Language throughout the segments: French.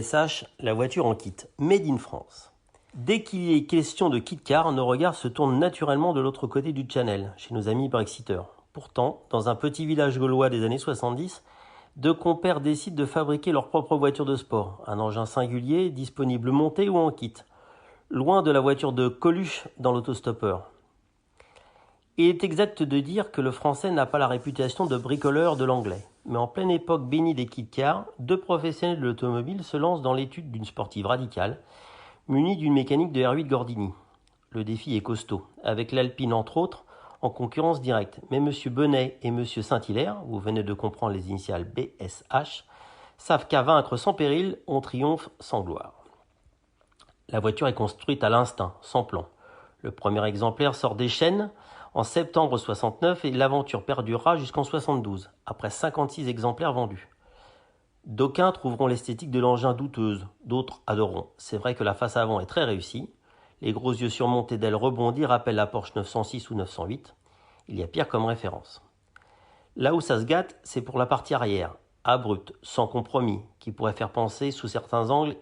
BSH, la voiture en kit, made in France. Dès qu'il est question de kit car, nos regards se tournent naturellement de l'autre côté du channel, chez nos amis brexiteurs. Pourtant, dans un petit village gaulois des années 70, deux compères décident de fabriquer leur propre voiture de sport, un engin singulier, disponible monté ou en kit, loin de la voiture de Coluche dans l'autostoppeur. Il est exact de dire que le français n'a pas la réputation de bricoleur de l'anglais. Mais en pleine époque bénie des kit cars, deux professionnels de l'automobile se lancent dans l'étude d'une sportive radicale, munie d'une mécanique de R8 Gordini. Le défi est costaud, avec l'Alpine entre autres, en concurrence directe. Mais M. Benet et M. Saint-Hilaire, vous venez de comprendre les initiales BSH, savent qu'à vaincre sans péril, on triomphe sans gloire. La voiture est construite à l'instinct, sans plan. Le premier exemplaire sort des chaînes en septembre 69 et l'aventure perdurera jusqu'en 72, après 56 exemplaires vendus. D'aucuns trouveront l'esthétique de l'engin douteuse, d'autres adoreront. C'est vrai que la face avant est très réussie. Les gros yeux surmontés d'ailes rebondies rappellent la Porsche 906 ou 908. Il y a pire comme référence. Là où ça se gâte, c'est pour la partie arrière, abrupte, sans compromis, qui pourrait faire penser sous certains angles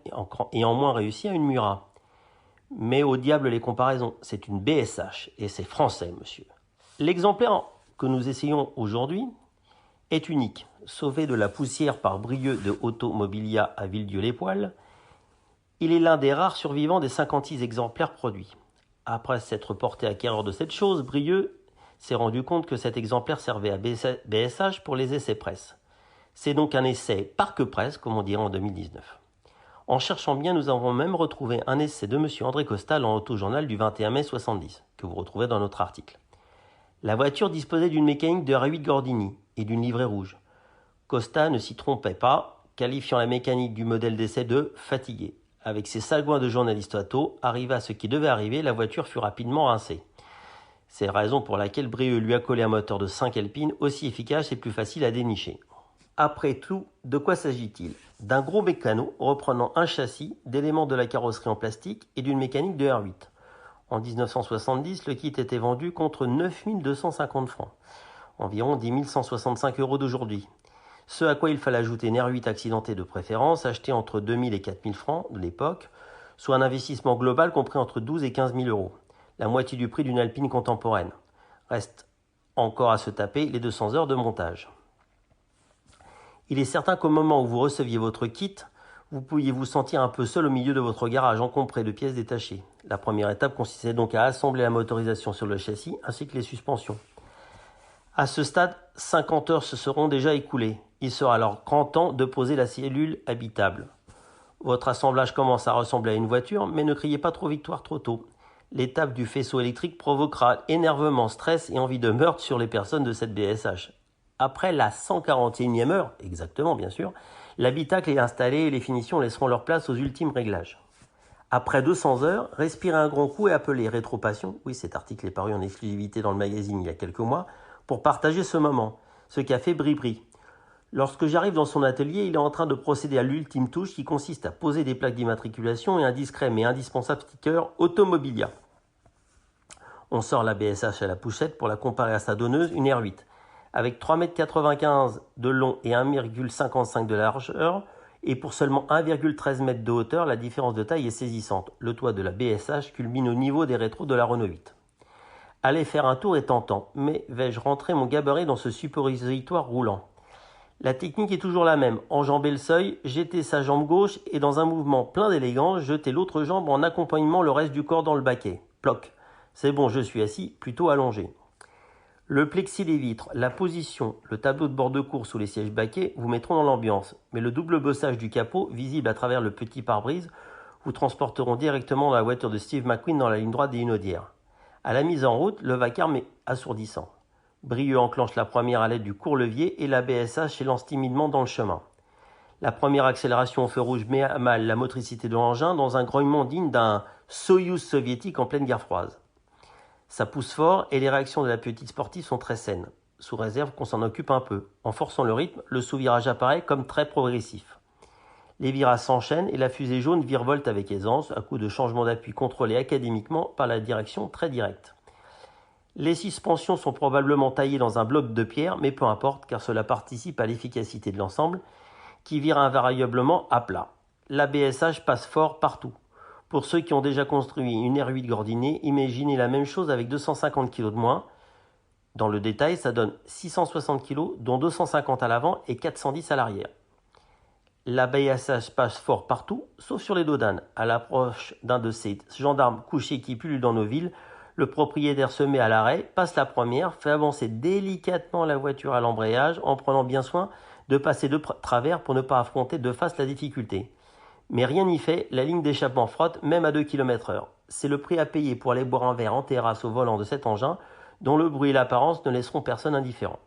et en moins réussi à une Mura. Mais au diable les comparaisons, c'est une BSH et c'est français, monsieur. L'exemplaire que nous essayons aujourd'hui est unique. Sauvé de la poussière par Brieux de Automobilia à Villedieu-les-Poêles, il est l'un des rares survivants des 56 exemplaires produits. Après s'être porté acquéreur de cette chose, Brieux s'est rendu compte que cet exemplaire servait à BSH pour les essais presse. C'est donc un essai parc-presse, comme on dirait en 2019. En cherchant bien, nous avons même retrouvé un essai de M. André Costa dans l'Autojournal du 21 mai 70, que vous retrouvez dans notre article. La voiture disposait d'une mécanique de R8 Gordini et d'une livrée rouge. Costa ne s'y trompait pas, qualifiant la mécanique du modèle d'essai de « fatigué ». Avec ses sagouins de journaliste auto, arrivé à ce qui devait arriver, la voiture fut rapidement rincée. C'est la raison pour laquelle Brieux lui a collé un moteur de 5 Alpine aussi efficace et plus facile à dénicher. Après tout, de quoi s'agit-il? D'un gros mécano reprenant un châssis, d'éléments de la carrosserie en plastique et d'une mécanique de R8. En 1970, le kit était vendu contre 9 250 francs, environ 10 165 € d'aujourd'hui. Ce à quoi il fallait ajouter une R8 accidentée de préférence, achetée entre 2 000 et 4 000 francs de l'époque, soit un investissement global compris entre 12 et 15 000 €, la moitié du prix d'une Alpine contemporaine. Reste encore à se taper les 200 heures de montage. Il est certain qu'au moment où vous receviez votre kit, vous pouviez vous sentir un peu seul au milieu de votre garage encombré de pièces détachées. La première étape consistait donc à assembler la motorisation sur le châssis ainsi que les suspensions. À ce stade, 50 heures se seront déjà écoulées. Il sera alors grand temps de poser la cellule habitable. Votre assemblage commence à ressembler à une voiture, mais ne criez pas trop victoire trop tôt. L'étape du faisceau électrique provoquera énervement, stress et envie de meurtre sur les personnes de cette BSH. Après la 141e heure, exactement bien sûr, l'habitacle est installé et les finitions laisseront leur place aux ultimes réglages. Après 200 heures, respirez un grand coup et appelez Rétropassion, oui cet article est paru en exclusivité dans le magazine il y a quelques mois, pour partager ce moment, ce qu'a fait Bribri. Lorsque j'arrive dans son atelier, il est en train de procéder à l'ultime touche qui consiste à poser des plaques d'immatriculation et un discret mais indispensable sticker Automobilia. On sort la BSH à la poussette pour la comparer à sa donneuse, une R8. Avec 3,95 m de long et 1,55 m de largeur, et pour seulement 1,13 m de hauteur, la différence de taille est saisissante. Le toit de la BSH culmine au niveau des rétros de la Renault 8. Aller faire un tour est tentant, mais vais-je rentrer mon gabarit dans ce suppositoire roulant? La technique est toujours la même, enjamber le seuil, jeter sa jambe gauche et dans un mouvement plein d'élégance, jeter l'autre jambe en accompagnement le reste du corps dans le baquet. Ploc. C'est bon, je suis assis, plutôt allongé. Le plexi des vitres, la position, le tableau de bord de course ou les sièges baquets vous mettront dans l'ambiance, mais le double bossage du capot, visible à travers le petit pare-brise, vous transporteront directement dans la voiture de Steve McQueen dans la ligne droite des Hunaudières. À la mise en route, le vacarme est assourdissant. Brieux enclenche la première à l'aide du court levier et la BSH s'élance timidement dans le chemin. La première accélération au feu rouge met à mal la motricité de l'engin dans un grognement digne d'un Soyouz soviétique en pleine guerre froide. Ça pousse fort et les réactions de la petite sportive sont très saines, sous réserve qu'on s'en occupe un peu. En forçant le rythme, le sous-virage apparaît comme très progressif. Les virages s'enchaînent et la fusée jaune virevolte avec aisance, à coup de changement d'appui contrôlé académiquement par la direction très directe. Les suspensions sont probablement taillées dans un bloc de pierre, mais peu importe car cela participe à l'efficacité de l'ensemble qui vire invariablement à plat. L'ABSH passe fort partout. Pour ceux qui ont déjà construit une R8 Gordinet, imaginez la même chose avec 250 kg de moins. Dans le détail, ça donne 660 kg, dont 250 à l'avant et 410 à l'arrière. L'ABSH passe fort partout, sauf sur les dos d'âne. À l'approche d'un de ces gendarmes couchés qui pullulent dans nos villes, le propriétaire se met à l'arrêt, passe la première, fait avancer délicatement la voiture à l'embrayage en prenant bien soin de passer de travers pour ne pas affronter de face la difficulté. Mais rien n'y fait, la ligne d'échappement frotte même à 2 km/h. C'est le prix à payer pour aller boire un verre en terrasse au volant de cet engin, dont le bruit et l'apparence ne laisseront personne indifférent.